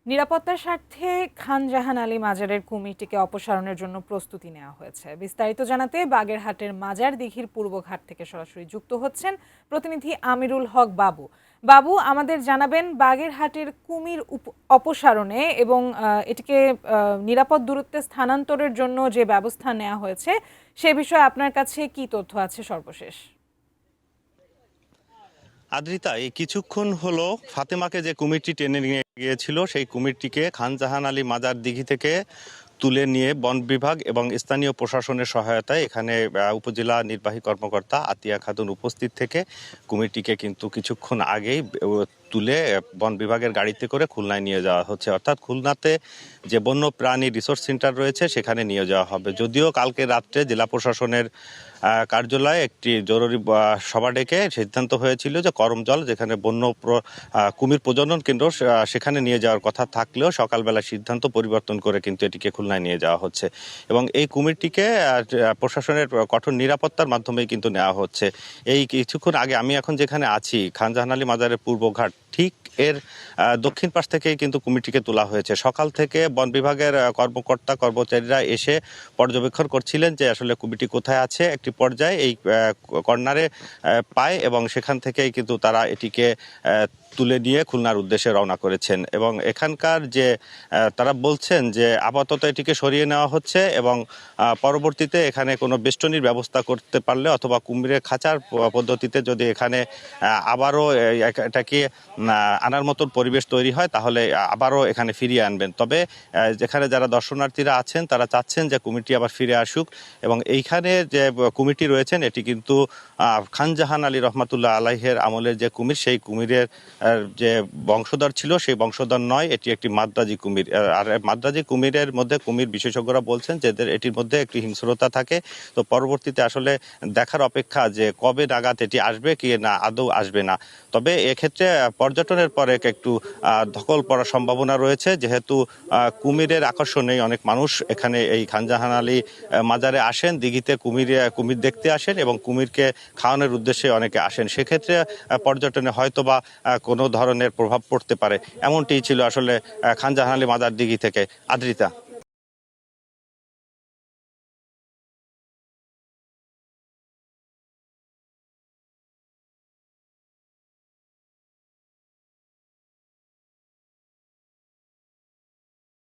নিরাপত্তার স্বার্থে খান জাহান আলী মাজারের কুমিরটিকে অপসারণের জন্য প্রস্তুতি নেওয়া হয়েছে। বিস্তারিত জানাতে বাগেরহাটের মাজার দিঘির পূর্বঘাট থেকে সরাসরি যুক্ত হচ্ছেন প্রতিনিধি আমিরুল হক বাবু। বাবু, আমাদের জানাবেন বাগেরহাটের কুমির অপসারণে এবং এটিকে নিরাপদ দূরত্বে স্থানান্তরের জন্য যে ব্যবস্থা নেওয়া হয়েছে সে বিষয়ে আপনার কাছে কি তথ্য আছে সর্বশেষ? আদ্রিতা, এই কিছুক্ষণ হলো ফাতেমাকে যে কুমিরটি টেনে নিয়ে গিয়েছিল সেই কুমিরটিকে খান জাহান আলী মাজার দিঘি থেকে তুলে নিয়ে বন বিভাগ এবং স্থানীয় প্রশাসনের সহায়তায় এখানে উপজেলা নির্বাহী কর্মকর্তা আতিয়া খাতুন উপস্থিত থেকে কুমিরটিকে কিন্তু কিছুক্ষণ আগেই তুলে বন বিভাগের গাড়িতে করে খুলনায় নিয়ে যাওয়া হচ্ছে। অর্থাৎ খুলনাতে যে বন্য প্রাণী রিসোর্স সেন্টার রয়েছে সেখানে নিয়ে যাওয়া হবে। যদিও কালকে রাত্রে জেলা প্রশাসনের কার্যালয়ে একটি জরুরি সভা ডেকে সিদ্ধান্ত হয়েছিল যে করমজল, যেখানে বন্য কুমির প্রজনন কেন্দ্র, সেখানে নিয়ে যাওয়ার কথা থাকলেও সকালবেলা সিদ্ধান্ত পরিবর্তন করে কিন্তু এটিকে খুলনায় নিয়ে যাওয়া হচ্ছে এবং এই কুমিরটিকে প্রশাসনের কঠোর নিরাপত্তার মাধ্যমেই কিন্তু নেওয়া হচ্ছে। এই কিছুক্ষণ আগে আমি এখন যেখানে আছি খান জাহান আলী মাজারের পূর্বঘাট, ঠিক এর দক্ষিণ পাশ থেকেই কিন্তু কুমিরটিকে তোলা হয়েছে। সকাল থেকে বন বিভাগের কর্মকর্তা কর্মচারীরা এসে পর্যবেক্ষণ করছিলেন যে আসলে কুমিরটি কোথায় আছে। একটি পর্যায়ে এই কর্নারে পায় এবং সেখান থেকেই কিন্তু তারা এটিকে তুলে নিয়ে খুলনার উদ্দেশ্যে রওনা করেছেন এবং এখানকার যে তারা বলছেন যে আপাতত এটিকে সরিয়ে নেওয়া হচ্ছে এবং পরবর্তীতে এখানে কোনো বেষ্টনীর ব্যবস্থা করতে পারলে অথবা কুমিরের খাঁচার পদ্ধতিতে যদি এখানে আবারও এটাকে আনার মতন পরিবেশ তৈরি হয় তাহলে আবারও এখানে ফিরিয়ে আনবেন। তবে যেখানে যারা দর্শনার্থীরা আছেন তারা চাচ্ছেন যে কুমিরটি আবার ফিরে আসুক এবং এইখানে যে কুমিরটি রয়েছেন এটি কিন্তু খান জাহান আলী রহমাতুল্লাহ আলাইহের আমলের যে কুমির, সেই কুমিরের যে বংশধর ছিল সেই বংশধর নয়, এটি একটি মাদ্রাজি কুমির। আর মাদ্রাজি কুমিরের মধ্যে কুমির বিশেষজ্ঞরা বলছেন যে এটির মধ্যে একটি হিংস্রতা থাকে। তো পরবর্তীতে আসলে দেখার অপেক্ষা যে কবে নাগাদ এটি আসবে কি না আদৌ আসবে না। তবে এক্ষেত্রে পর্যটনের পরে একটু ধকল পড়ার সম্ভাবনা রয়েছে, যেহেতু কুমিরের আকর্ষণে অনেক মানুষ এখানে এই খান জাহান আলী মাজারে আসেন, দিঘিতে কুমির দেখতে আসেন এবং কুমিরকে খাওয়ানোর উদ্দেশ্যে অনেকে আসেন। সেক্ষেত্রে পর্যটনে হয়তোবা কোনো ধরনের প্রভাব পড়তে পারে, এমনটি ছিল আসলে খান জাহান আলী মাজার দিঘি থেকে। আদ্রিতা।